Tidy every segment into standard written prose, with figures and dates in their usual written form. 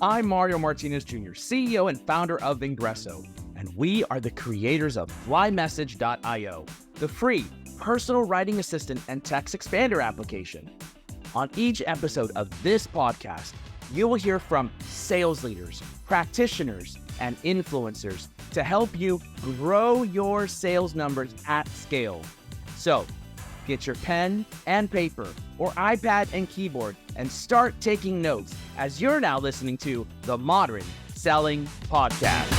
I'm Mario Martinez Jr., CEO and founder of Ingresso, and we are the creators of flymessage.io, the free personal writing assistant and text expander application. On each episode of this podcast, you will hear from sales leaders, practitioners, and influencers to help you grow your sales numbers at scale. So, get your pen and paper or iPad and keyboard and start taking notes as you're now listening to the Modern Selling Podcast.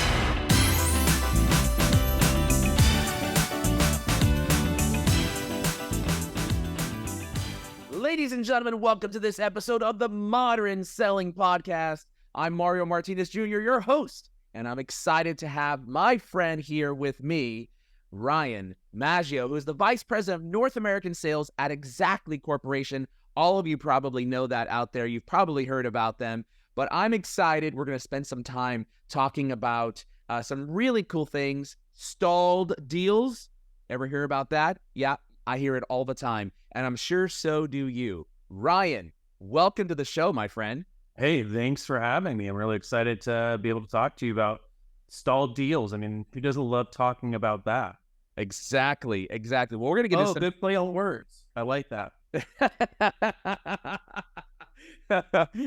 Ladies and gentlemen, welcome to this episode of the Modern Selling Podcast. I'm Mario Martinez Jr., your host, and I'm excited to have my friend here with me, Ryan Maggio, who is the Vice President of North American Sales at Xactly Corporation. All of you probably know that out there. You've probably heard about them, but I'm excited. We're going to spend some time talking about some really cool things. Stalled deals. Ever hear about that? Yeah, I hear it all the time, and I'm sure so do you. Ryan, welcome to the show, my friend. Hey, thanks for having me. I'm really excited to be able to talk to you about stalled deals. I mean, who doesn't love talking about that? Exactly. Well, we're going to get into some... good play on words. I like that.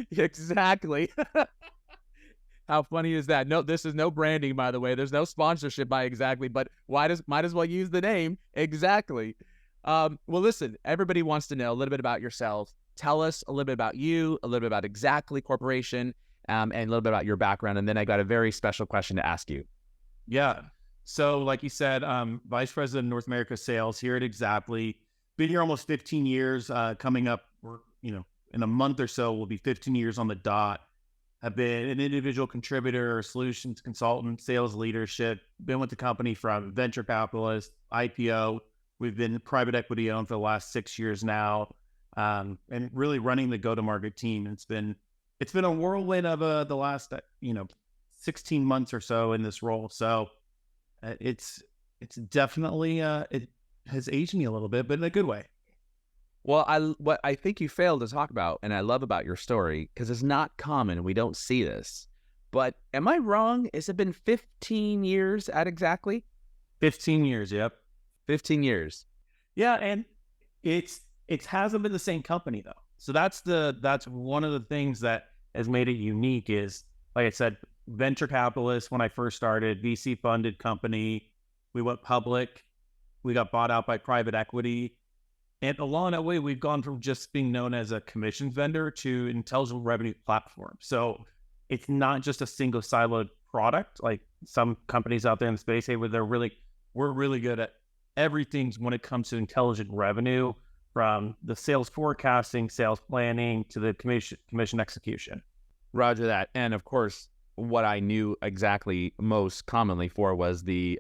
Exactly. How funny is that? No, this is no branding, by the way. There's no sponsorship by Xactly, but might as well use the name Xactly. Well, listen, everybody wants to know a little bit about yourself. Tell us a little bit about you, a little bit about Xactly Corporation, and a little bit about your background. And then I got a very special question to ask you. Yeah. So like you said, Vice President of North America Sales here at Xactly. Been here almost 15 years, coming up, in a month or so, will be 15 years on the dot. I've been an individual contributor, solutions consultant, sales leadership, been with the company from venture capitalist, IPO. We've been private equity owned for the last 6 years now, and really running the go-to-market team. It's been a whirlwind of the last 16 months or so in this role. So it's definitely it has aged me a little bit, but in a good way. Well, what I think you failed to talk about, and I love about your story, because it's not common, we don't see this, but am I wrong? Has it been 15 years at Xactly? 15 years, yep. 15 years. Yeah, and it hasn't been the same company though. So that's one of the things that has made it unique is, like I said, venture capitalist when I first started, VC funded company. We went public. We got bought out by private equity. And along that way, we've gone from just being known as a commissions vendor to intelligent revenue platform. So it's not just a single siloed product like some companies out there in the space. Hey, we're really good at everything when it comes to intelligent revenue, from the sales forecasting, sales planning, to the commission execution. Roger that. And of course, what I knew Xactly most commonly for was the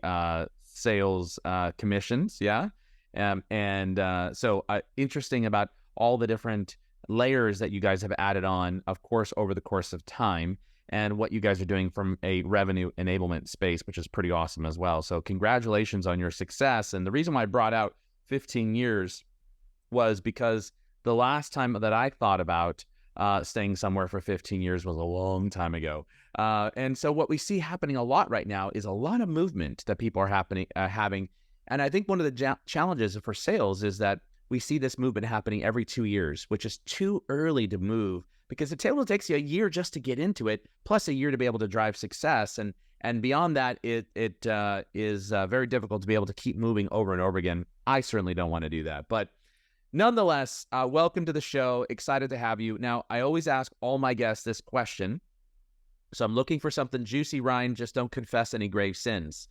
sales commissions. Yeah. So interesting about all the different layers that you guys have added on, of course, over the course of time, and what you guys are doing from a revenue enablement space, which is pretty awesome as well. So congratulations on your success. And the reason why I brought out 15 years was because the last time that I thought about staying somewhere for 15 years was a long time ago. And so what we see happening a lot right now is a lot of movement that people are having. And I think one of the challenges for sales is that we see this movement happening every 2 years, which is too early to move, because it takes you a year just to get into it, plus a year to be able to drive success. And beyond that, it is very difficult to be able to keep moving over and over again. I certainly don't want to do that. But nonetheless, welcome to the show. Excited to have you. Now, I always ask all my guests this question. So I'm looking for something juicy, Ryan. Just don't confess any grave sins.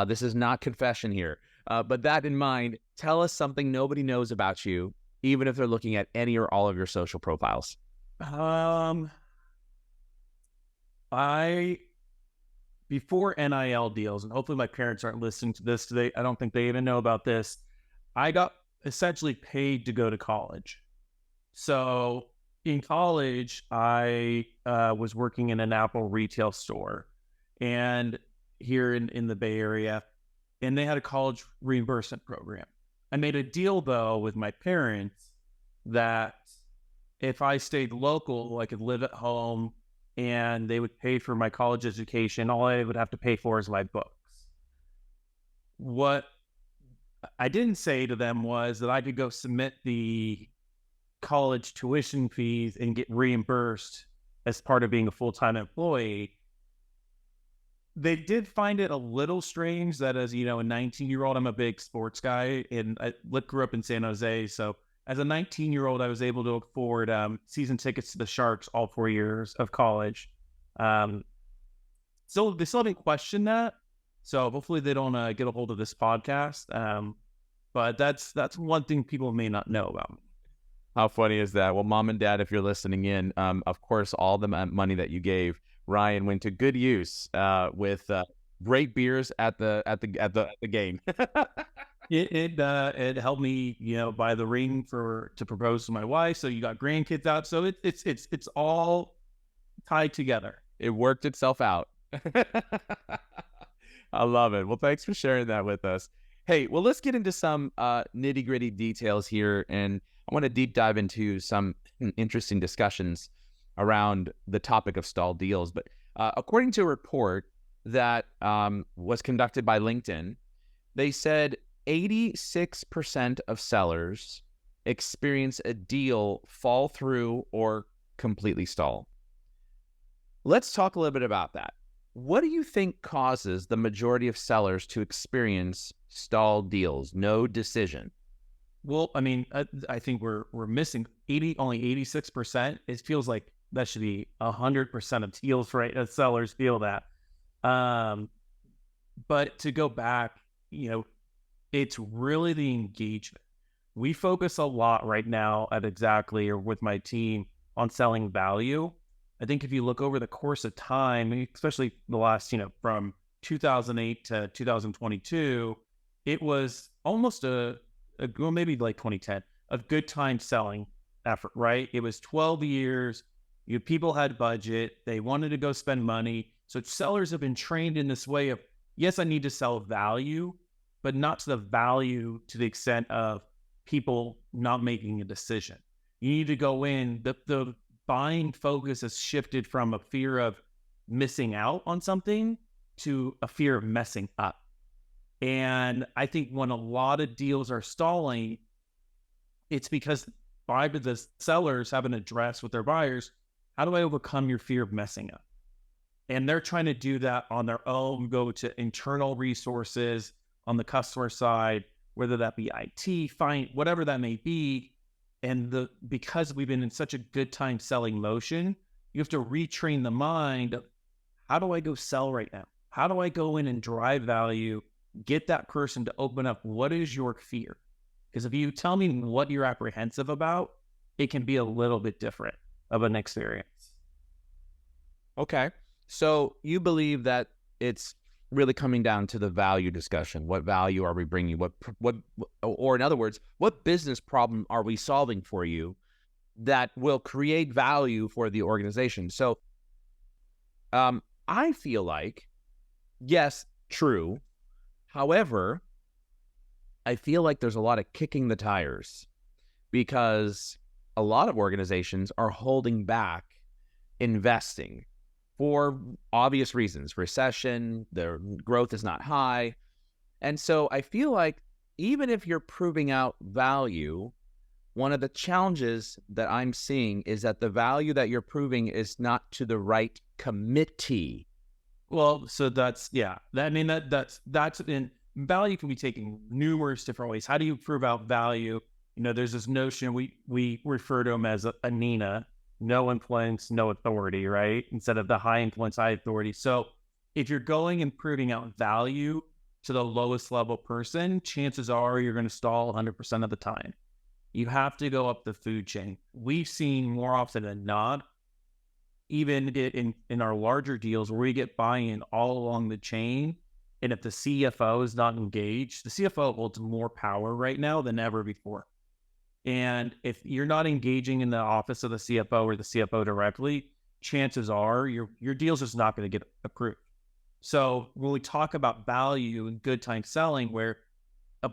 This is not confession here. But that in mind, tell us something nobody knows about you, even if they're looking at any or all of your social profiles. Before NIL deals, and hopefully my parents aren't listening to this today, I don't think they even know about this. I got essentially paid to go to college. So in college, I was working in an Apple retail store, and here in the Bay Area, and they had a college reimbursement program. I made a deal, though, with my parents that if I stayed local, I could live at home, and they would pay for my college education. All I would have to pay for is my books. What I didn't say to them was that I could go submit the college tuition fees and get reimbursed as part of being a full-time employee. They did find it a little strange that as, you know, a 19-year-old, I'm a big sports guy, and I grew up in San Jose. So as a 19-year-old, I was able to afford season tickets to the Sharks all 4 years of college. So they still haven't questioned that. So hopefully they don't get a hold of this podcast. But that's one thing people may not know about me. How funny is that? Well, mom and dad, if you're listening in, of course, all the money that you gave Ryan went to good use with great beers at the game. It helped me, you know, buy the ring to propose to my wife. So you got grandkids out. So it's all tied together. It worked itself out. I love it. Well, thanks for sharing that with us. Hey, well, let's get into some nitty gritty details here, and I want to deep dive into some interesting discussions around the topic of stalled deals. But according to a report that was conducted by LinkedIn, they said 86% of sellers experience a deal fall through or completely stall. Let's talk a little bit about that. What do you think causes the majority of sellers to experience stalled deals, no decision? Well, I mean, I think we're missing only 86%. It feels like that should be 100% of deals, right? Sellers feel that. But to go back, you know, it's really the engagement. We focus a lot right now at Xactly or with my team on selling value. I think if you look over the course of time, especially the last, you know, from 2008 to 2022, it was almost well, maybe like 2010, a good time selling effort, right? It was 12 years. People had budget. They wanted to go spend money. So sellers have been trained in this way of, yes, I need to sell value, but not to the value to the extent of people not making a decision. You need to go in. The buying focus has shifted from a fear of missing out on something to a fear of messing up. And I think when a lot of deals are stalling, it's because the sellers haven't addressed with their buyers, how do I overcome your fear of messing up? And they're trying to do that on their own, go to internal resources on the customer side, whether that be IT, whatever that may be. And because we've been in such a good time selling motion, you have to retrain the mind of, how do I go sell right now? How do I go in and drive value, get that person to open up? What is your fear? Because if you tell me what you're apprehensive about, it can be a little bit different of an experience. Okay. So you believe that it's really coming down to the value discussion. What value are we bringing? Or in other words, what business problem are we solving for you that will create value for the organization? So I feel like, yes, true. However, I feel like there's a lot of kicking the tires because a lot of organizations are holding back investing for obvious reasons. Recession, their growth is not high. And so I feel like even if you're proving out value, one of the challenges that I'm seeing is that the value that you're proving is not to the right committee. Well, so that's in value can be taken numerous different ways. How do you prove out value? You know, there's this notion we refer to them as a NINA, no influence, no authority, right? Instead of the high influence, high authority. So if you're going and proving out value to the lowest level person, chances are you're going to stall 100% of the time. You have to go up the food chain. We've seen more often than not, even in our larger deals where we get buy-in all along the chain. And if the CFO is not engaged, the CFO holds more power right now than ever before. And if you're not engaging in the office of the CFO or the CFO directly, chances are your deal's just not going to get approved. So when we talk about value and good time selling, where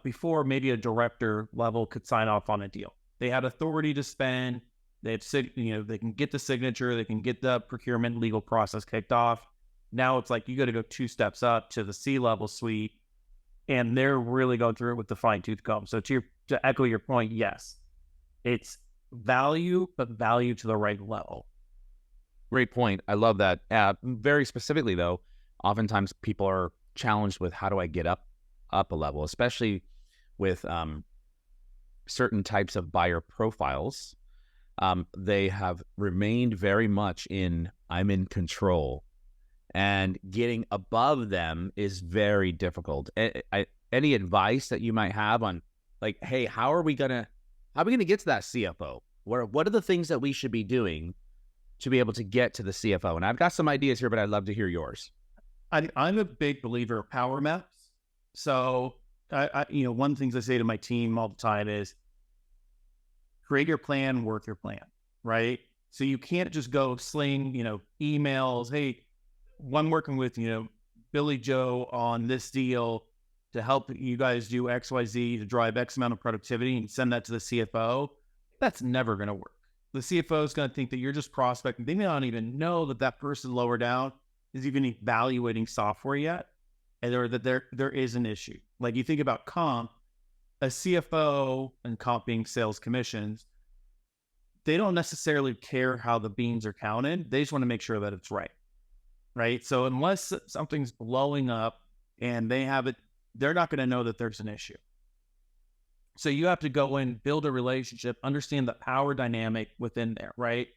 before maybe a director level could sign off on a deal, they had authority to spend, they can get the signature, they can get the procurement legal process kicked off. Now it's like you got to go 2 steps up to the C-level suite, and they're really going through it with the fine tooth comb. So to echo your point, yes, it's value, but value to the right level. Great point. I love that. Very specifically, though, oftentimes people are challenged with how do I get up a level, especially with certain types of buyer profiles. They have remained very much in I'm in control, and getting above them is very difficult. Any advice that you might have on, like, hey, how are we gonna get to that CFO? What are the things that we should be doing to be able to get to the CFO? And I've got some ideas here, but I'd love to hear yours. I'm a big believer of power maps. So, one of the things I say to my team all the time is create your plan, work your plan, right? So you can't just go sling, emails. Hey, I'm working with, Billy Joe on this deal to help you guys do XYZ to drive X amount of productivity and send that to the CFO. That's never going to work. The CFO is going to think that you're just prospecting. They may not even know that person lower down is even evaluating software yet, and that there is an issue. Like you think about comp, a CFO and comp being sales commissions, they don't necessarily care how the beans are counted. They just want to make sure that it's right? So unless something's blowing up and they have it, they're not going to know that there's an issue. So you have to go in, build a relationship, understand the power dynamic within there, right?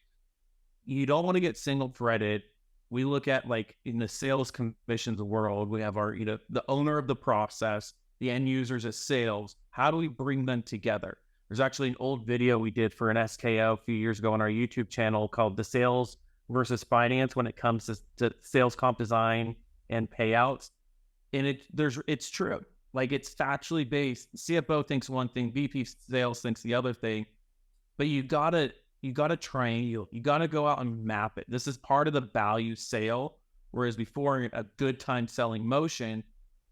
You don't want to get single threaded. We look at, like, in the sales commissions world, we have our, the owner of the process, the end users as sales. How do we bring them together? There's actually an old video we did for an SKO a few years ago on our YouTube channel called The Sales versus Finance when it comes to sales comp design and payouts. And it's true. Like, it's factually based. CFO thinks one thing, VP sales thinks the other thing, but you gotta triangulate. You gotta go out and map it. This is part of the value sale. Whereas before, a good time selling motion,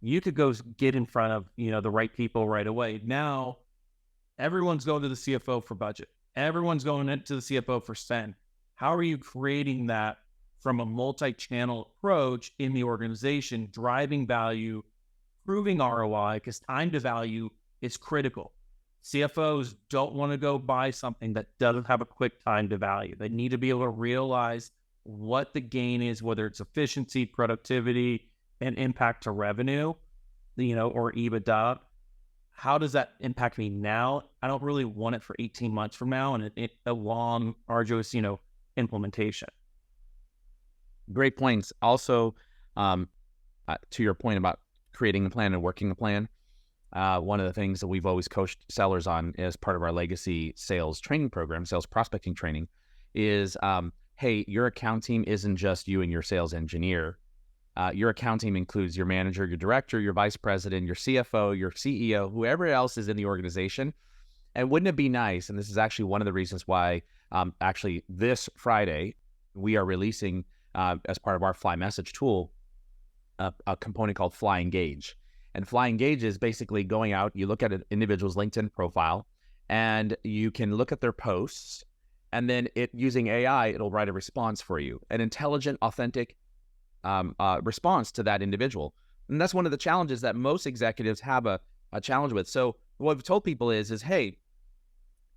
you could go get in front of, the right people right away. Now, everyone's going to the CFO for budget. Everyone's going into the CFO for spend. How are you creating that from a multi-channel approach in the organization, driving value, proving ROI, because time to value is critical. CFOs don't want to go buy something that doesn't have a quick time to value. They need to be able to realize what the gain is, whether it's efficiency, productivity, and impact to revenue, or EBITDA. How does that impact me now? I don't really want it for 18 months from now and a long, arduous, implementation. Great points. Also, to your point about creating a plan and working a plan, one of the things that we've always coached sellers on as part of our legacy sales training program, sales prospecting training, is, hey, your account team isn't just you and your sales engineer. Your account team includes your manager, your director, your vice president, your CFO, your CEO, whoever else is in the organization. And wouldn't it be nice, and this is actually one of the reasons why actually this Friday we are releasing, as part of our Fly Message tool, a component called Fly Engage. And Fly Engage is basically going out, you look at an individual's LinkedIn profile, and you can look at their posts, and then using AI, it'll write a response for you, an intelligent, authentic response to that individual. And that's one of the challenges that most executives have a challenge with. So what we've told people is, hey,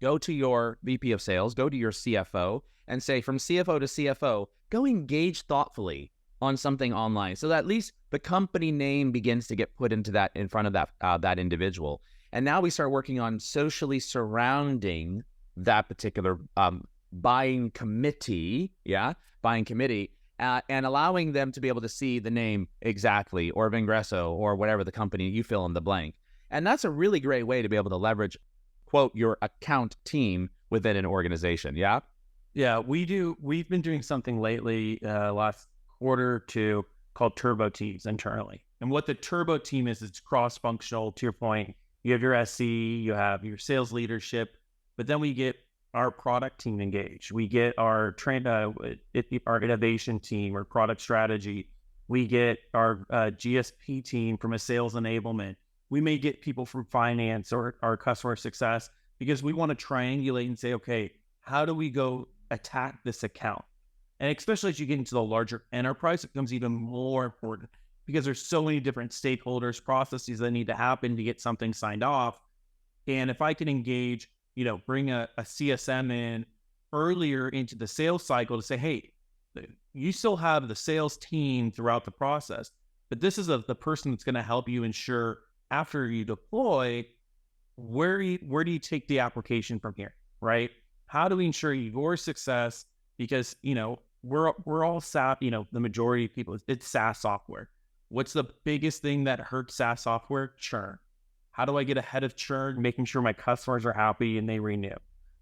go to your VP of sales, go to your CFO, and say, from CFO to CFO, go engage thoughtfully on something online, so that at least the company name begins to get put into that, in front of that individual. And now we start working on socially surrounding that particular buying committee, and allowing them to be able to see the name Xactly or Vingresso or whatever the company, you fill in the blank. And that's a really great way to be able to leverage, quote, your account team within an organization. Yeah. Yeah, we've been doing something lately, last quarter or two, called turbo teams internally. And what the turbo team is, it's cross-functional. To your point, you have your SC, you have your sales leadership, but then we get our product team engaged. We get our our innovation team or product strategy. We get our GSP team from a sales enablement. We may get people from finance or our customer success, because we want to triangulate and say, okay, how do we go attack this account? And especially as you get into the larger enterprise, it becomes even more important because there's so many different stakeholders, processes that need to happen to get something signed off. And if I can engage, bring a CSM in earlier into the sales cycle to say, hey, you still have the sales team throughout the process, but this is the person that's going to help you ensure after you deploy, where do you take the application from here, right? How do we ensure your success? Because, we're all SaaS, the majority of people, it's SaaS software. What's the biggest thing that hurts SaaS software? Churn. How do I get ahead of churn, making sure my customers are happy and they renew?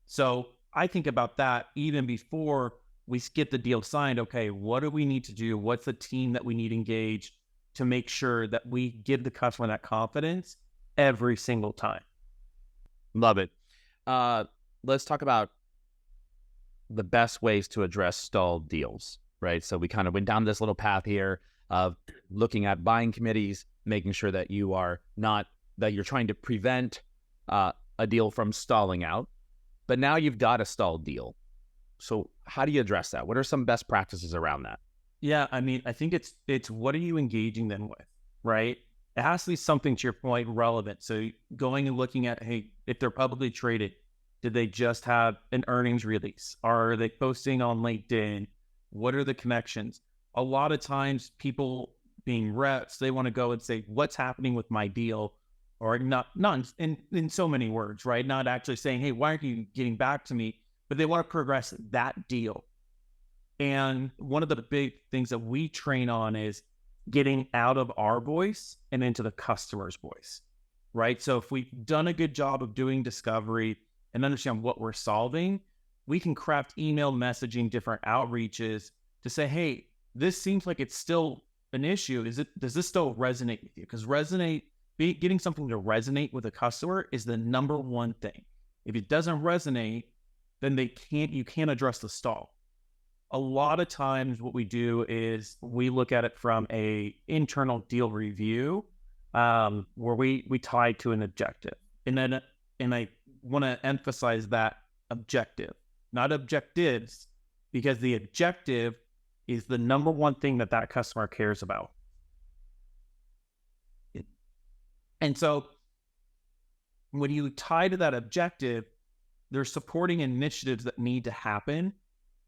So I think about that even before we get the deal signed. Okay, what do we need to do? What's the team that we need engaged to make sure that we give the customer that confidence every single time? Love it. Let's talk about the best ways to address stalled deals, right? So we kind of went down this little path here of looking at buying committees, making sure that you're trying to prevent a deal from stalling out. But now you've got a stalled deal. So how do you address that? What are some best practices around that? Yeah, I mean, I think it's what are you engaging them with, right? It has to be something, to your point, relevant. So going and looking at, hey, if they're publicly traded, did they just have an earnings release? Are they posting on LinkedIn? What are the connections? A lot of times people being reps, they want to go and say, what's happening with my deal? Or not in so many words, right? Not actually saying, hey, why aren't you getting back to me? But they want to progress that deal. And one of the big things that we train on is getting out of our voice and into the customer's voice, right? So if we've done a good job of doing discovery and understand what we're solving, we can craft email messaging, different outreaches to say, hey, this seems like it's still an issue. Does this still resonate with you? Because getting something to resonate with a customer is the number one thing. If it doesn't resonate, then you can't address the stall. A lot of times what we do is we look at it from a internal deal review, where we tie to an objective. And I want to emphasize that objective, not objectives, because the objective is the number one thing that customer cares about. And so when you tie to that objective, there's supporting initiatives that need to happen.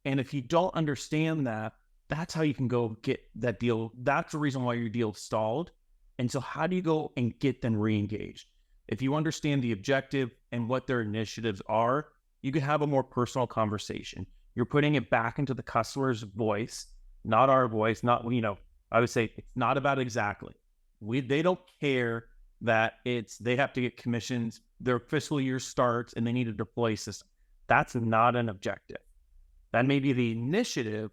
And if you don't understand that, that's how you can go get that deal. That's the reason why your deal stalled. And so how do you go and get them re-engaged? If you understand the objective and what their initiatives are, you can have a more personal conversation. You're putting it back into the customer's voice, not our voice, I would say it's not about Xactly. They don't care that they have to get commissions, their fiscal year starts, and they need to deploy a system. That's not an objective. That may be the initiative,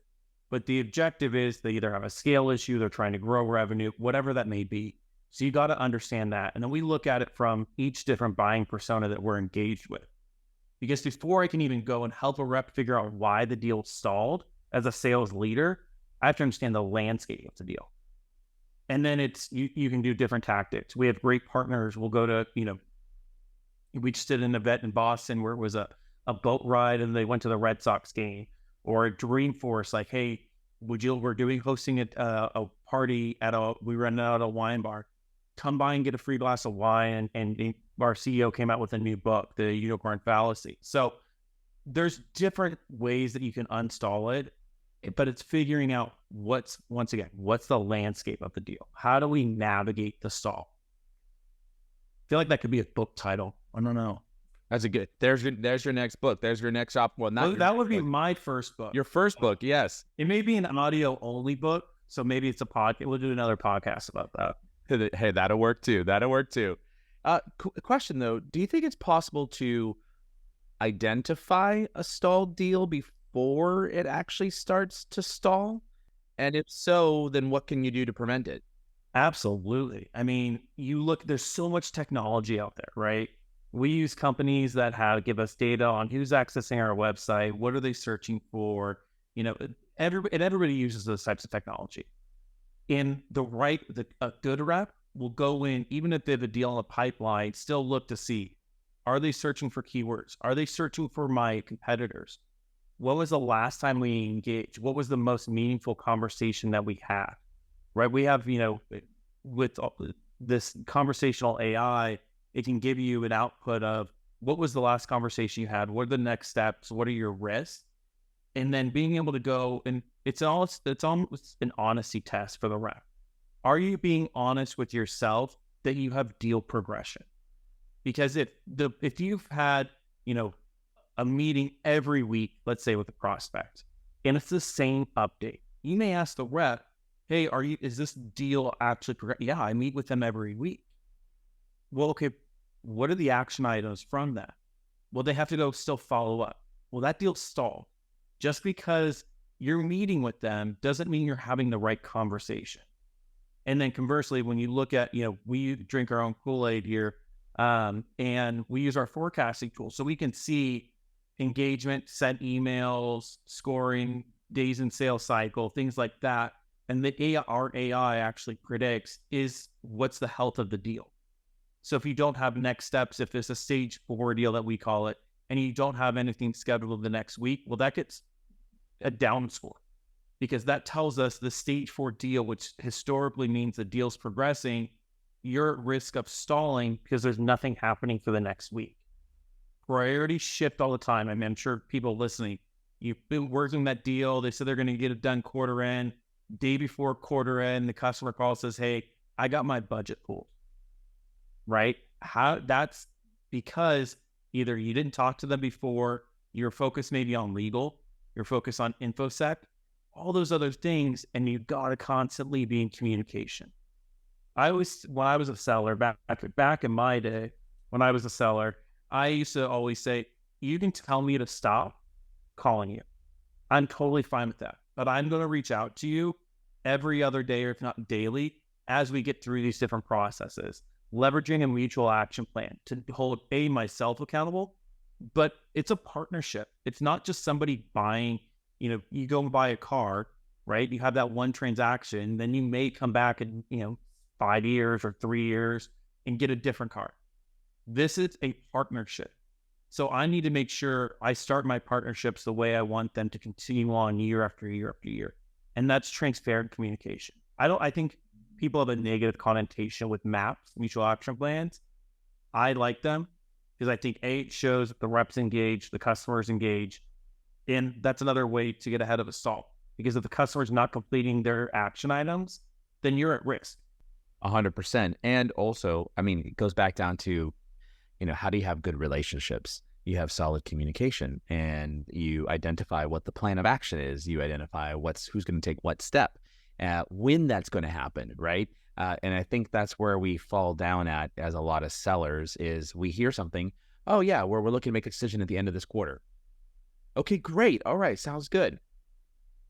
but the objective is they either have a scale issue, they're trying to grow revenue, whatever that may be. So you got to understand that. And then we look at it from each different buying persona that we're engaged with. Because before I can even go and help a rep figure out why the deal stalled, as a sales leader, I have to understand the landscape of the deal. And then you can do different tactics. We have great partners. We'll go to, we just did an event in Boston where it was a boat ride and they went to the Red Sox game, or a Dreamforce, like, hey, we're hosting a party we rented out a wine bar. Come by and get a free glass of wine. And our CEO came out with a new book, The Unicorn Fallacy. So there's different ways that you can unstall it, but it's figuring out what's the landscape of the deal? How do we navigate the stall? I feel like that could be a book title. I don't know. That's a good. There's your next book. There's your next shop. Well, that would be my first book. Your first book, yes. It may be an audio only book, so maybe it's a podcast. We'll do another podcast about that. Hey, that'll work too. Question though, do you think it's possible to identify a stalled deal before it actually starts to stall? And if so, then what can you do to prevent it? Absolutely. I mean, there's so much technology out there, right? We use companies that give us data on who's accessing our website, what are they searching for, everybody uses those types of technology. In a good rep will go in, even if they have a deal in the pipeline, still look to see, Are they searching for keywords? Are they searching for my competitors? When was the last time we engaged? What was the most meaningful conversation that we had? Right? We have, with this conversational AI, it can give you an output of what was the last conversation you had? What are the next steps? What are your risks? And then being able to go, and it's almost an honesty test for the rep. Are you being honest with yourself that you have deal progression? Because if you've had, a meeting every week, let's say with a prospect, and it's the same update, you may ask the rep, hey, is this deal actually progressing? Yeah, I meet with them every week. Well, okay, what are the action items from that? Well, they have to go still follow up. Well, that deal's stalled. Just because you're meeting with them doesn't mean you're having the right conversation. And then conversely, when you look at, we drink our own Kool-Aid here, and we use our forecasting tool. So we can see engagement, sent emails, scoring, days in sales cycle, things like that. And our AI actually predicts what's the health of the deal. So if you don't have next steps, if it's a stage 4 deal that we call it, and you don't have anything scheduled the next week, well, that gets a down score, because that tells us the stage 4 deal, which historically means the deal's progressing, you're at risk of stalling because there's nothing happening for the next week. Priorities shift all the time. I mean, I'm sure people listening, you've been working that deal. They said they're going to get it done quarter end. Day before quarter end, the customer calls, says, hey, I got my budget pulled. Right? That's because either you didn't talk to them before, you're focused maybe on legal, you're focused on InfoSec, all those other things, and you got to constantly be in communication. When I was a seller, back in my day, when I was a seller, I used to always say, you can tell me to stop calling you. I'm totally fine with that. But I'm going to reach out to you every other day, or if not daily, as we get through these different processes, leveraging a mutual action plan to hold myself accountable. But it's a partnership. It's not just somebody buying, you go and buy a car, right? You have that one transaction, then you may come back in, 5 years or 3 years and get a different car. This is a partnership. So I need to make sure I start my partnerships the way I want them to continue on year after year after year. And that's transparent communication. I think people have a negative connotation with MAPs, mutual action plans. I like them because I think it shows that the reps engage, the customers engage. And that's another way to get ahead of a stall. Because if the customer's not completing their action items, then you're at risk. 100%. And also, I mean, it goes back down to, how do you have good relationships? You have solid communication, and you identify what the plan of action is. You identify who's going to take what step, when that's going to happen, right? And I think that's where we fall down at as a lot of sellers is we hear something, oh yeah, we're looking to make a decision at the end of this quarter. Okay, great. All right, sounds good.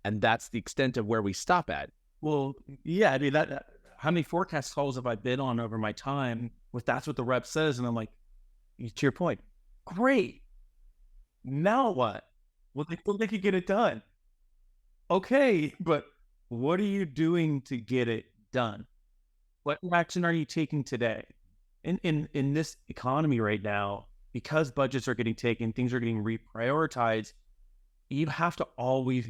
And that's the extent of where we stop at. Well, yeah, I mean, how many forecast calls have I been on over my time with that's what the rep says? And I'm like, to your point, great. Now what? Well, they think they could get it done. Okay, but what are you doing to get it done? What action are you taking today? In this economy right now, because budgets are getting taken, things are getting reprioritized, you have to always,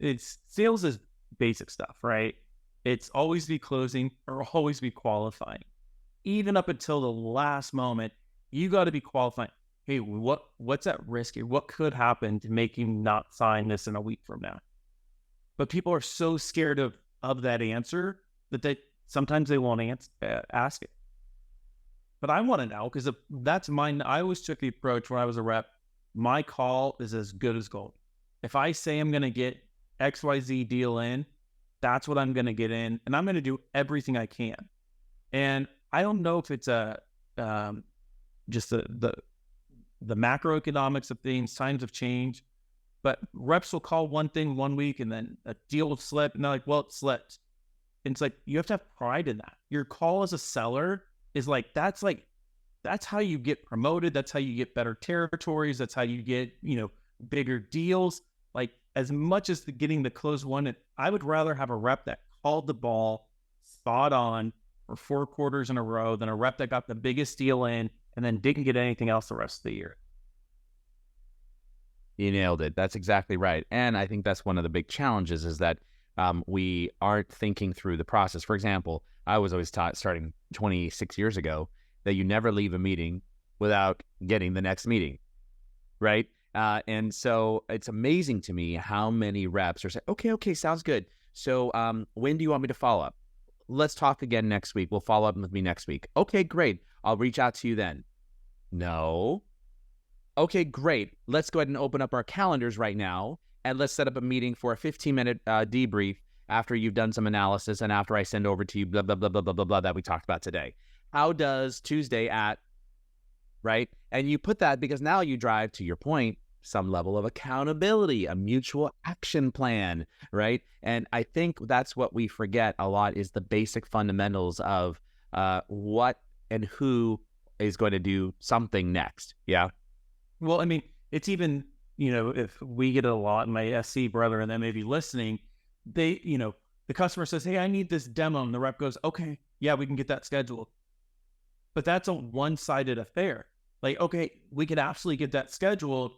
it's sales is basic stuff, right? It's always be closing or always be qualifying. Even up until the last moment, you got to be qualifying. Hey, what's at risk here? What could happen to make you not sign this in a week from now? But people are so scared of that answer that sometimes they won't ask it. But I want to know, because that's mine. I always took the approach when I was a rep, my call is as good as gold. If I say I'm going to get XYZ deal in, that's what I'm going to get in, and I'm going to do everything I can. And I don't know if it's just the macroeconomics of things, times have changed, but reps will call one thing one week and then a deal will slip, and they're like, well, it slipped. And it's like, you have to have pride in that. Your call as a seller is that's how you get promoted. That's how you get better territories. That's how you get, bigger deals. Like, as much as getting the close one, I would rather have a rep that called the ball spot on for 4 quarters in a row than a rep that got the biggest deal in and then didn't get anything else the rest of the year. You nailed it. That's exactly right. And I think that's one of the big challenges is that we aren't thinking through the process. For example, I was always taught starting 26 years ago that you never leave a meeting without getting the next meeting, right? And so it's amazing to me how many reps are saying, okay, sounds good. So when do you want me to follow up? Let's talk again next week. We'll follow up with me next week. Okay, great. I'll reach out to you then. No. Okay, great. Let's go ahead and open up our calendars right now, and let's set up a meeting for a 15-minute debrief after you've done some analysis and after I send over to you blah, blah, blah, blah, blah, blah, blah that we talked about today. How does Tuesday at, right? And you put that because now you drive, to your point, some level of accountability, a mutual action plan, right? And I think that's what we forget a lot is the basic fundamentals of what and who is going to do something next. Yeah. Well, I mean, it's even, if we get it a lot, and my SC brother and them may be listening, they, the customer says, hey, I need this demo. And the rep goes, okay, yeah, we can get that scheduled. But that's a one-sided affair. Like, okay, we could absolutely get that scheduled.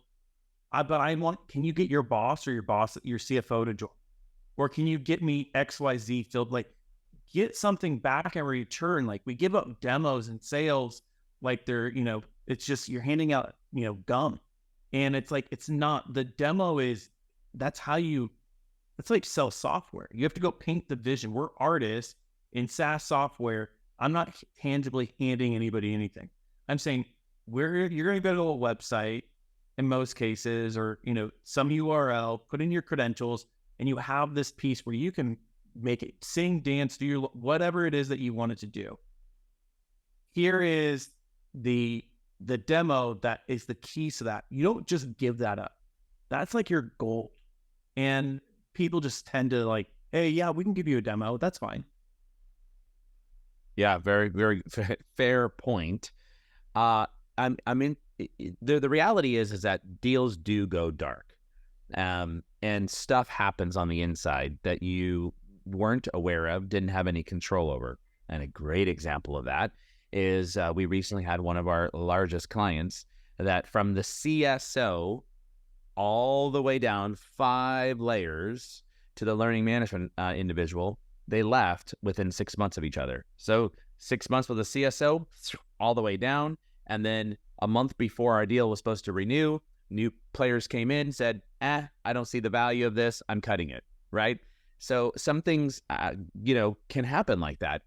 But can you get your boss, your CFO to join? Or can you get me XYZ filled? Like, get something back in return. Like, we give up demos and sales like they're, it's just you're handing out, gum. And it's like, it's not, the demo is, that's like sell software. You have to go paint the vision. We're artists in SaaS software. I'm not tangibly handing anybody anything. I'm saying you're going to go to a website in most cases, or, some URL, put in your credentials, and you have this piece where you can make it sing, dance, do whatever it is that you want it to do. Here is the demo that is the keys to that. You don't just give that up. That's like your goal. And people just tend to like, hey, yeah, we can give you a demo. That's fine. Yeah, very, very fair point. I mean, the reality is that deals do go dark, and stuff happens on the inside that you weren't aware of, didn't have any control over. And a great example of that is we recently had one of our largest clients that from the CSO all the way down 5 layers to the learning management individual, they left within 6 months of each other. So 6 months with the CSO all the way down. And then a month before our deal was supposed to renew, new players came in, said, I don't see the value of this. I'm cutting it, right? So some things, can happen like that.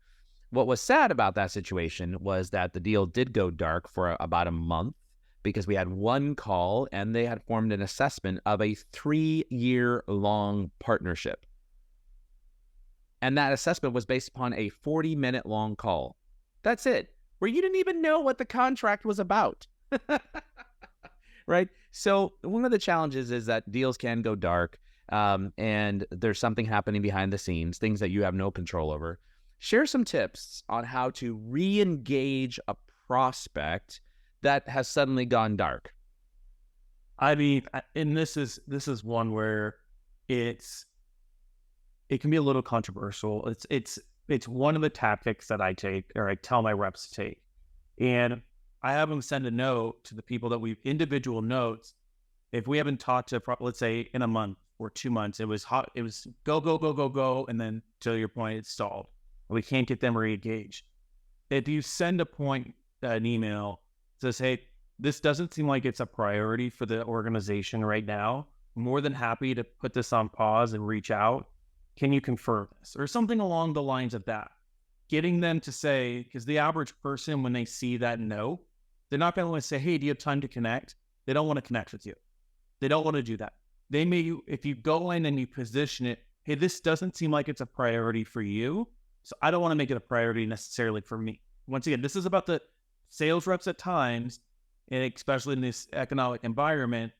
What was sad about that situation was that the deal did go dark for about a month because we had one call and they had formed an assessment of a 3-year-long partnership. And that assessment was based upon a 40-minute long call. That's it. Where you didn't even know what the contract was about. Right? So one of the challenges is that deals can go dark, and there's something happening behind the scenes, things that you have no control over. Share some tips on how to re-engage a prospect that has suddenly gone dark. I mean, and this is one where it can be a little controversial. It's one of the tactics that I take, or I tell my reps to take. And I have them send a note to the people that individual notes. If we haven't talked to, let's say in a month or 2 months, it was hot. It was go, go, go, go, go. And then to your point, it's stalled. We can't get them re-engaged. If you send an email that says, hey, this doesn't seem like it's a priority for the organization right now, I'm more than happy to put this on pause and reach out. Can you confirm this? Or something along the lines of that. Getting them to say, because the average person, when they see that no, they're not going to want to say, hey, do you have time to connect? They don't want to connect with you. They don't want to do that. They may, if you go in and you position it, hey, this doesn't seem like it's a priority for you, so I don't want to make it a priority necessarily for me. Once again, this is about the sales reps at times, and especially in this economic environment,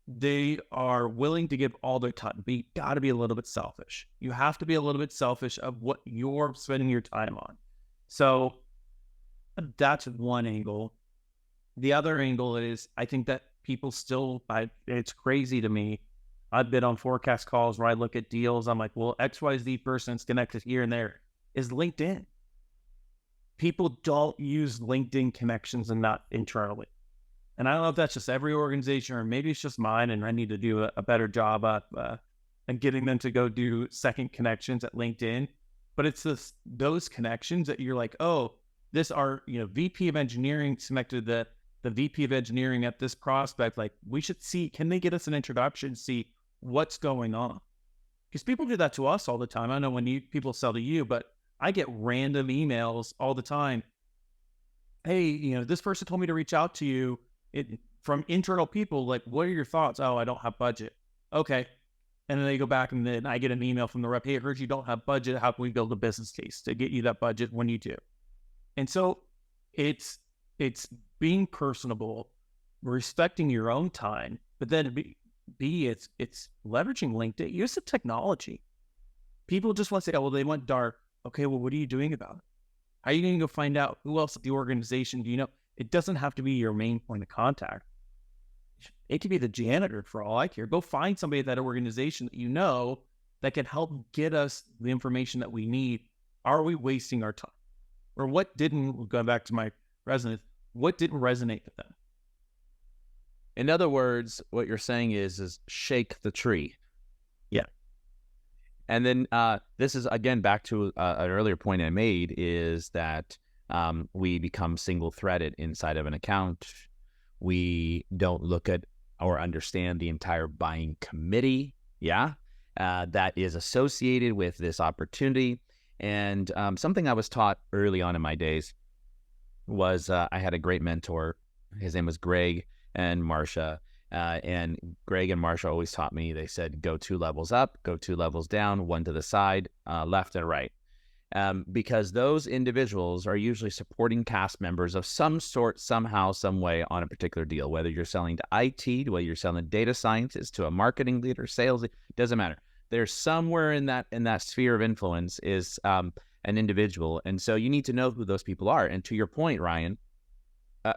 they are willing to give all their time, but you got to be a little bit selfish. You have to be a little bit selfish of what you're spending your time on. So that's one angle. The other angle is, I think that people still, it's crazy to me. I've been on forecast calls where I look at deals. I'm like, well, XYZ person's connected here and there. Is LinkedIn. people don't use LinkedIn connections and not internally. And I don't know if that's just every organization or maybe it's just mine, and I need to do a better job at getting them to go do second connections at LinkedIn. But it's those connections that you're like, oh, this our VP of engineering connected the VP of engineering at this prospect. Like, we should see, can they get us an introduction, see what's going on? Because people do that to us all the time. I know when people sell to you, but I get random emails all the time. Hey, this person told me to reach out to you from internal people. Like, what are your thoughts? Oh, I don't have budget. Okay. And then they go back and then I get an email from the rep. Hey, I heard you don't have budget. How can we build a business case to get you that budget when you do? And so it's being personable, respecting your own time, but then it's leveraging LinkedIn. Use the technology. People just want to say, oh, well, they went dark. Okay, well, what are you doing about it? How are you going to go find out who else at the organization do you know? It doesn't have to be your main point of contact. It could be the janitor for all I care. Go find somebody at that organization that you know that can help get us the information that we need. Are we wasting our time? Or what didn't, going back to my resonance, what didn't resonate with them? In other words, what you're saying is shake the tree. Yeah. And then this is, again, back to an earlier point I made, is that we become single-threaded inside of an account. We don't look at or understand the entire buying committee, that is associated with this opportunity. And something I was taught early on in my days was I had a great mentor. His name was Greg and Marsha. And Greg and Marsha always taught me, they said, go 2 levels up, go 2 levels down, 1 to the side, left and right. Because those individuals are usually supporting cast members of some sort, somehow, some way on a particular deal, whether you're selling to IT, whether you're selling data scientists, to a marketing leader, sales, it doesn't matter. There's somewhere in that sphere of influence is an individual. And so you need to know who those people are. And to your point, Ryan,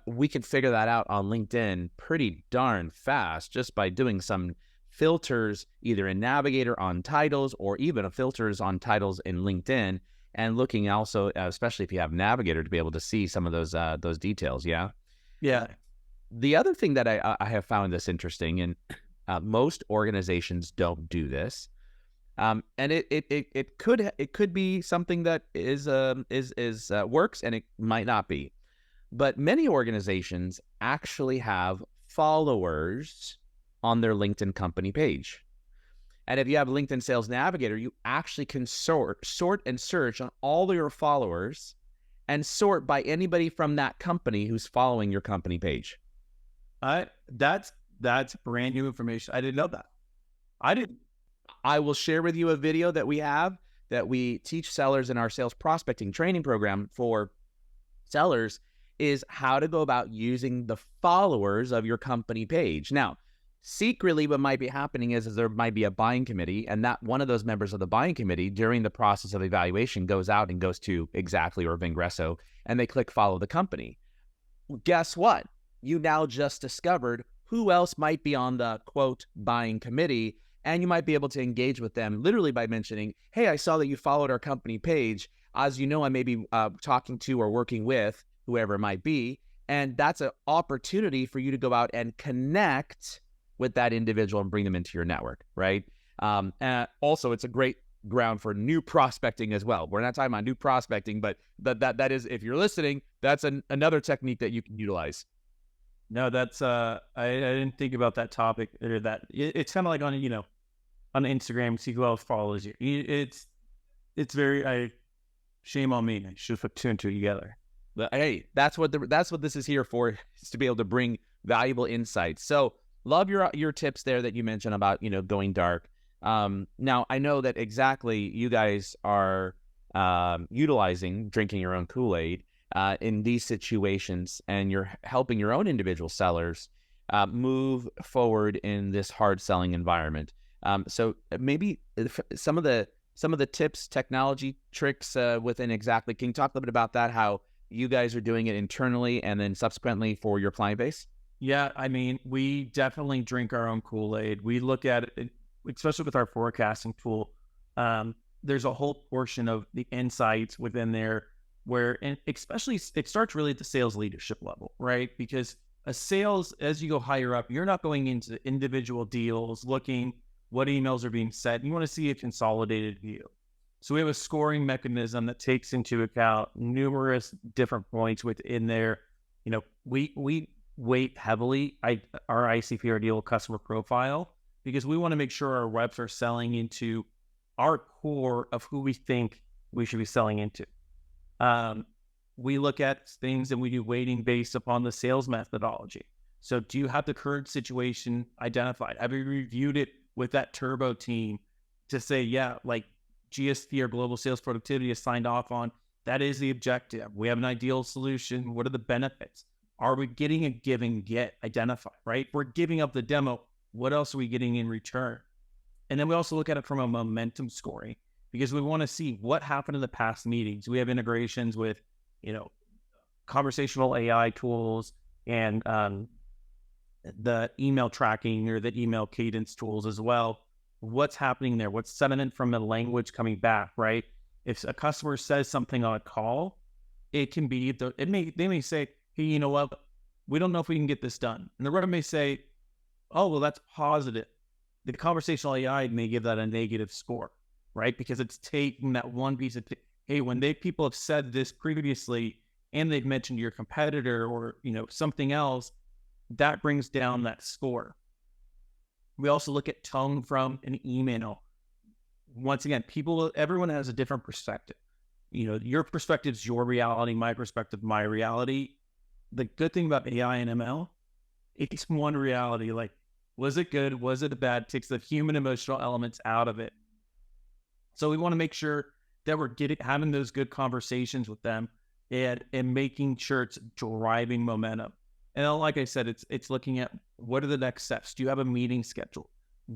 we can figure that out on LinkedIn pretty darn fast just by doing some filters, either in Navigator on titles or even filters on titles in LinkedIn, and looking also, especially if you have Navigator, to be able to see some of those details. Yeah. The other thing that I have found this interesting, and most organizations don't do this, and it could be something that is works, and it might not be, but many organizations actually have followers on their LinkedIn company page. And if you have LinkedIn Sales Navigator, you actually can sort and search on all of your followers and sort by anybody from that company who's following your company page. That's brand new information. I didn't know that. I didn't. I will share with you a video that we have that we teach sellers in our sales prospecting training program for sellers, is how to go about using the followers of your company page. Now, secretly, what might be happening is there might be a buying committee, and that one of those members of the buying committee during the process of evaluation goes out and goes to Xactly or Vingresso, and they click follow the company. Guess what? You now just discovered who else might be on the quote buying committee, and you might be able to engage with them literally by mentioning, hey, I saw that you followed our company page. As you know, I may be talking to or working with whoever it might be, and that's an opportunity for you to go out and connect with that individual and bring them into your network, right? And also, it's a great ground for new prospecting as well. We're not talking about new prospecting, but that is, if you're listening, that's another technique that you can utilize. No, that's I didn't think about that topic, or that it's kind of like on Instagram, see who else follows you. It's very shame on me. I should have put 2 and 2 together. But hey, that's what this is here for, is to be able to bring valuable insights. So love your tips there that you mentioned about going dark. Now I know that Xactly you guys are utilizing drinking your own Kool-Aid in these situations, and you're helping your own individual sellers move forward in this hard selling environment. So maybe some of the tips, technology tricks within Xactly. Can you talk a little bit about that? How you guys are doing it internally and then subsequently for your client base? Yeah, I mean, we definitely drink our own Kool-Aid. We look at it, especially with our forecasting tool. There's a whole portion of the insights within there where, and especially it starts really at the sales leadership level, right? Because a sales, as you go higher up, you're not going into individual deals, looking what emails are being sent. You want to see a consolidated view. So we have a scoring mechanism that takes into account numerous different points within there. You know, we weight heavily our ICP, our deal customer profile, because we want to make sure our reps are selling into our core of who we think we should be selling into. We look at things and we do weighting based upon the sales methodology. So do you have the current situation identified? Have you reviewed it with that turbo team to say, yeah, like GSP or global sales productivity is signed off on? That is the objective. We have an ideal solution. What are the benefits? Are we getting a give and get identified, right? We're giving up the demo. What else are we getting in return? And then we also look at it from a momentum scoring, because we want to see what happened in the past meetings. We have integrations with, you know, conversational AI tools and the email tracking or the email cadence tools as well. What's happening there? What's sentiment from the language coming back, right? If a customer says something on a call, it can be, they may say, hey, you know what? We don't know if we can get this done. And the rep may say, oh, well, that's positive. The conversational AI may give that a negative score, right? Because it's taking that one piece of, hey, when people have said this previously and they've mentioned your competitor or, you know, something else, that brings down that score. We also look at tone from an email. Once again, everyone has a different perspective. You know, your perspective is your reality, my perspective, my reality. The good thing about AI and ML, it's one reality. Like, was it good? Was it bad? It takes the human emotional elements out of it. So we want to make sure that we're having those good conversations with them and making sure it's driving momentum. And like I said, it's looking at what are the next steps? Do you have a meeting scheduled?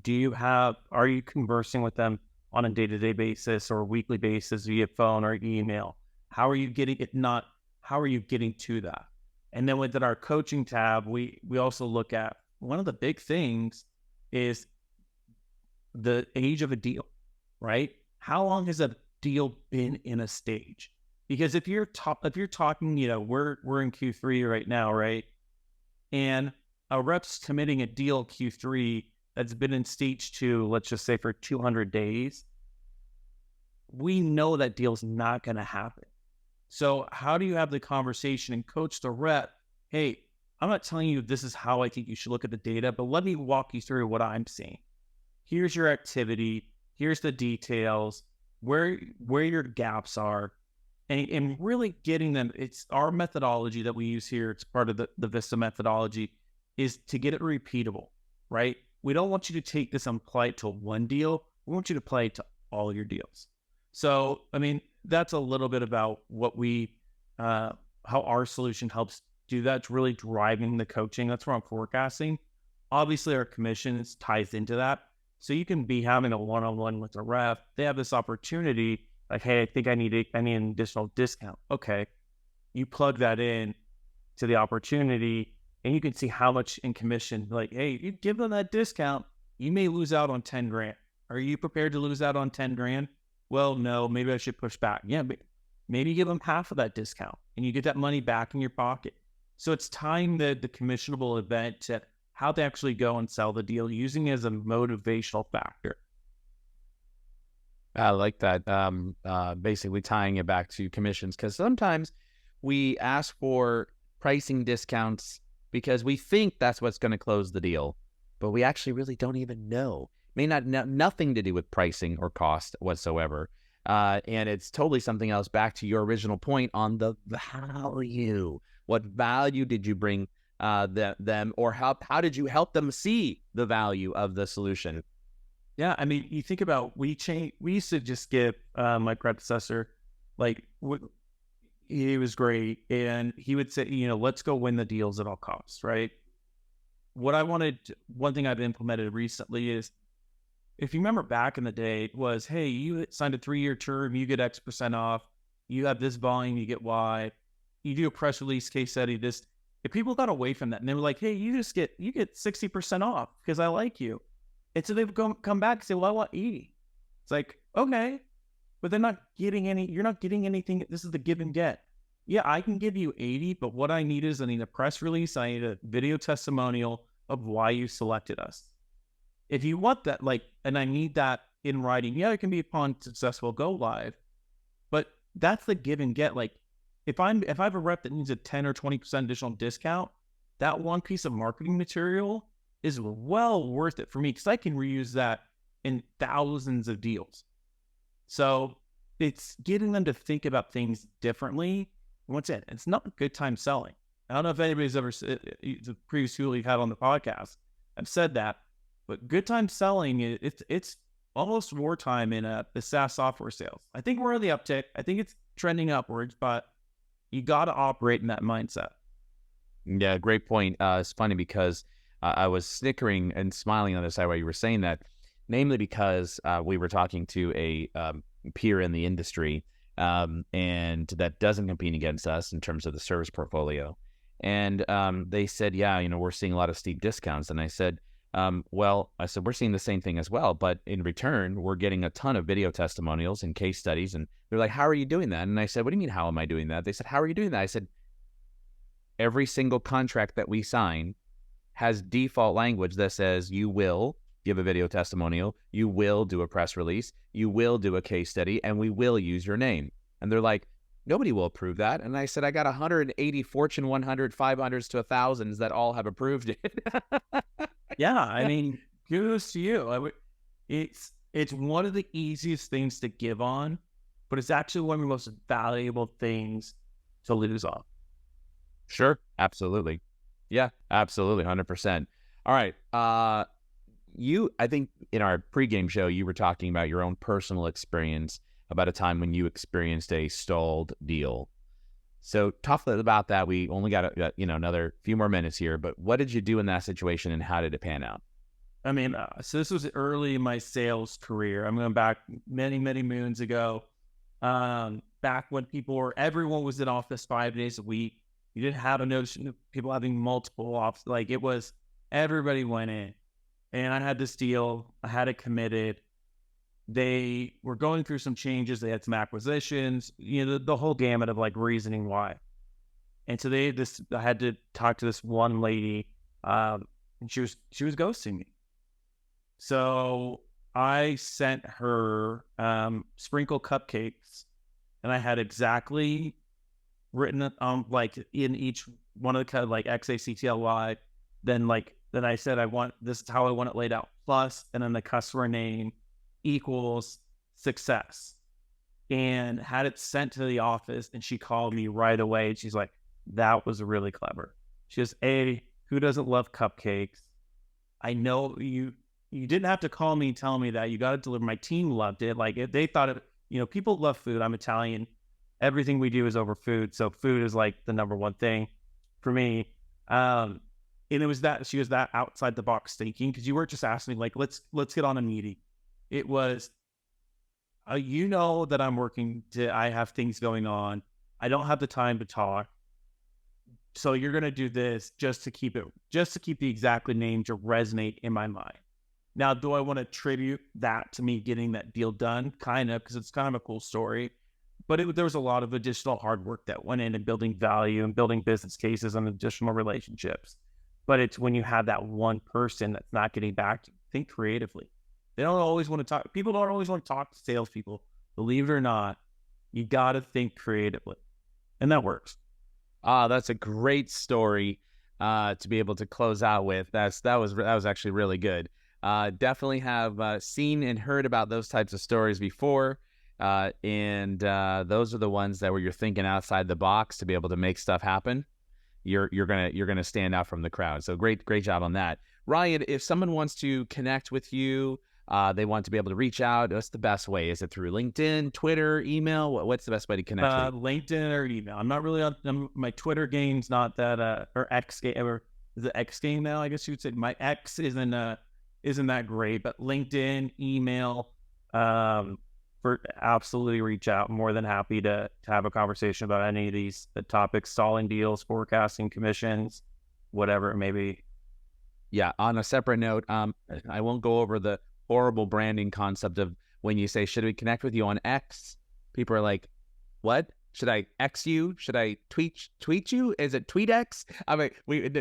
Are you conversing with them on a day-to-day basis or a weekly basis via phone or email? How are you getting it? How are you getting to that? And then within our coaching tab, we also look at one of the big things is the age of a deal, right? How long has a deal been in a stage? Because if you're talking, you know, we're in Q3 right now, right? And a rep's committing a deal Q3 that's been in stage 2, let's just say for 200 days, we know that deal's not going to happen. So how do you have the conversation and coach the rep? Hey, I'm not telling you this is how I think you should look at the data, but let me walk you through what I'm seeing. Here's your activity. Here's the details, where your gaps are, and really getting them. It's our methodology that we use here. It's part of the Vista methodology, is to get it repeatable, right? We don't want you to take this and apply it to one deal. We want you to apply it to all your deals. So, I mean, that's a little bit about what how our solution helps do that. It's really driving the coaching. That's where I'm forecasting. Obviously, our commissions ties into that. So you can be having a one-on-one with a rep. They have this opportunity, like, hey, I think I need an additional discount. Okay. You plug that in to the opportunity and you can see how much in commission, like, hey, you give them that discount, you may lose out on 10 grand. Are you prepared to lose out on 10 grand? Well, no, maybe I should push back. Yeah, but maybe give them half of that discount and you get that money back in your pocket. So it's tying the commissionable event to how to actually go and sell the deal, using it as a motivational factor. I like that. Basically tying it back to commissions, because sometimes we ask for pricing discounts because we think that's what's going to close the deal, but we actually really don't even know. May not nothing to do with pricing or cost whatsoever. And it's totally something else. Back to your original point on the value. What value did you bring them, or how did you help them see the value of the solution? Yeah, I mean, you think about, we used to just give my predecessor, like, he was great, and he would say, you know, let's go win the deals at all costs, right? One thing I've implemented recently is, if you remember back in the day, was, hey, you signed a 3-year term, you get X% off, you have this volume, you get Y, you do a press release, case study, this. If people got away from that and they were like, hey, you get 60% off because I like you. And so they would come back and say, well, I want 80. It's like, okay, but they're not getting any, you're not getting anything. This is the give and get. Yeah, I can give you 80, but what I need is I need a press release. I need a video testimonial of why you selected us. If you want that, like, and I need that in writing, yeah, it can be upon successful go live, but that's the give and get. Like, if I have a rep that needs a 10 or 20% additional discount, that one piece of marketing material is well worth it for me because I can reuse that in thousands of deals. So it's getting them to think about things differently. Once again, it's not a good time selling. I don't know if anybody's ever, the previous people you've had on the podcast, I've said that, but good time selling, it's almost wartime in the SaaS software sales. I think we're on the uptick. I think it's trending upwards, but you got to operate in that mindset. Yeah, great point. It's funny because I was snickering and smiling on the side while you were saying that, namely because we were talking to a peer in the industry, and that doesn't compete against us in terms of the service portfolio. And they said, yeah, we're seeing a lot of steep discounts. And I said, we're seeing the same thing as well, but in return, we're getting a ton of video testimonials and case studies. And they're like, how are you doing that? And I said, what do you mean, how am I doing that? They said, how are you doing that? I said, every single contract that we sign has default language that says you will give a video testimonial, you will do a press release, you will do a case study, and we will use your name. And they're like, nobody will approve that. And I said, I got 180 Fortune 100, 500s to 1000s that all have approved it. Yeah, I mean, kudos to you. It's one of the easiest things to give on, but it's actually one of the most valuable things to lose on. Sure, absolutely. Yeah, absolutely, 100%. All right. I think in our pregame show, you were talking about your own personal experience about a time when you experienced a stalled deal. So talk about that. We only got another few more minutes here, but what did you do in that situation and how did it pan out? I mean, so this was early in my sales career. I'm going back many, many moons ago. Back when everyone was in office 5 days a week. You didn't have a notion of people having multiple offices. Like, it was, everybody went in. And I had this deal. I had it committed. They were going through some changes. They had some acquisitions, the whole gamut of like reasoning why. And so I had to talk to this one lady, and she was ghosting me. So I sent her sprinkle cupcakes, and I had Xactly written like in each one of the like Xactly. Then I said, this is how I want it laid out. Plus, and then the customer name equals success, and had it sent to the office. And she called me right away. And she's like, that was really clever. She goes, hey, who doesn't love cupcakes? I know you didn't have to call me and tell me that. You got to deliver. My team loved it. Like, they thought it, people love food. I'm Italian. Everything we do is over food. So food is like the number one thing for me. And it was that she was that outside the box thinking, because you weren't just asking me like, let's get on a meeting. It was, that I'm working I have things going on. I don't have the time to talk. So you're going to do this just to keep the Xactly name to resonate in my mind. Now, do I want to attribute that to me getting that deal done? Kind of, because it's kind of a cool story. But there was a lot of additional hard work that went in and building value and building business cases and additional relationships. But it's when you have that one person that's not getting back, think creatively. They don't always want to talk. People don't always want to talk to salespeople. Believe it or not, you got to think creatively. And that works. That's a great story to be able to close out with. That was actually really good. Definitely have seen and heard about those types of stories before. And those are the ones that where you're thinking outside the box to be able to make stuff happen. You're gonna stand out from the crowd. So great job on that. Ryan, if someone wants to connect with you, they want to be able to reach out, what's the best way? Is it through LinkedIn, Twitter, email? What's the best way to connect with you? LinkedIn or email. I'm not really on my Twitter game's not that or X game, or is it X game now? I guess you would say my X isn't that great, but LinkedIn, email, absolutely reach out. I'm more than happy to have a conversation about any of these topics, stalling deals, forecasting, commissions, whatever it may be. Yeah. On a separate note, I won't go over the horrible branding concept of when you say, should we connect with you on X? People are like, what? Should I X you? Should I tweet you? Is it TweetX? I mean,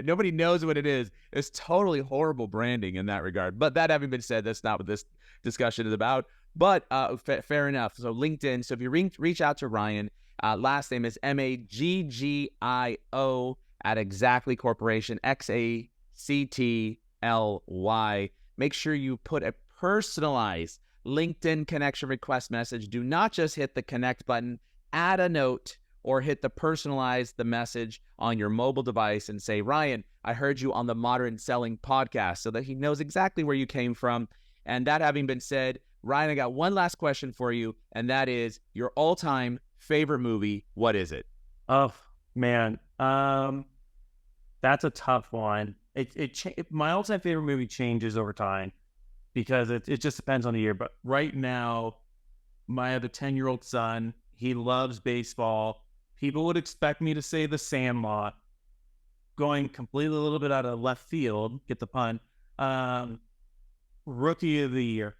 nobody knows what it is. It's totally horrible branding in that regard. But that having been said, that's not what this discussion is about. But fair enough. So LinkedIn. So if you reach out to Ryan, last name is Maggio at Xactly Corporation, Xactly. Make sure you put a personalized LinkedIn connection request message. Do not just hit the connect button. Add a note or hit the personalize the message on your mobile device and say, Ryan, I heard you on the Modern Selling podcast, so that he knows exactly where you came from. And that having been said, Ryan, I got one last question for you, and that is your all-time favorite movie. What is it? Oh, man. That's a tough one. My all-time favorite movie changes over time because it just depends on the year. But right now, I have a 10-year-old son. He loves baseball. People would expect me to say The Sandlot, going completely a little bit out of left field. Get the pun. Rookie of the Year.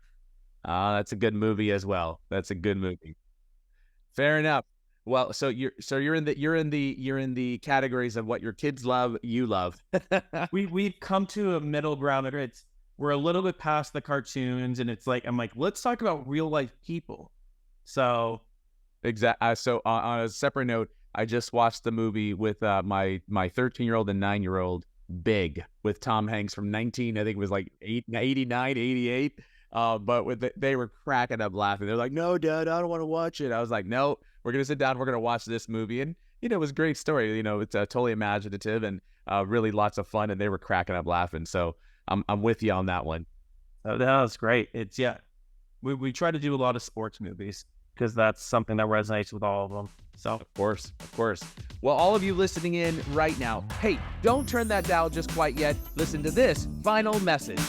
That's a good movie as well. That's a good movie. Fair enough. Well, so you're in the categories of what your kids love, you love. We've come to a middle ground. We're a little bit past the cartoons, and I'm like, let's talk about real life people. So. Exactly. So on a separate note, I just watched the movie with my 13-year-old and 9-year-old, Big, with Tom Hanks from I think it was like 89, 88. But they were cracking up laughing. They're like, no, Dad, I don't want to watch it. I was like, no, we're going to sit down. We're going to watch this movie. And, it was a great story. It's totally imaginative and really lots of fun. And they were cracking up laughing. So I'm with you on that one. Oh, that was great. We try to do a lot of sports movies, because that's something that resonates with all of them. So, of course. Well, all of you listening in right now, hey, don't turn that dial just quite yet. Listen to this final message.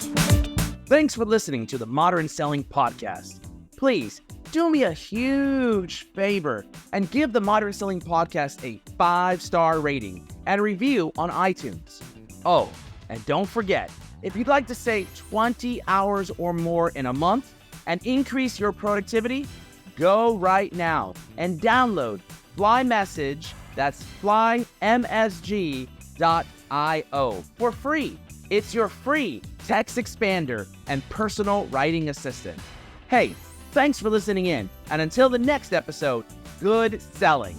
Thanks for listening to the Modern Selling Podcast. Please do me a huge favor and give the Modern Selling Podcast a 5-star rating and review on iTunes. Oh, and don't forget, if you'd like to save 20 hours or more in a month and increase your productivity, go right now and download Fly Message, that's flymsg.io, for free. It's your free text expander and personal writing assistant. Hey, thanks for listening in, and until the next episode, good selling.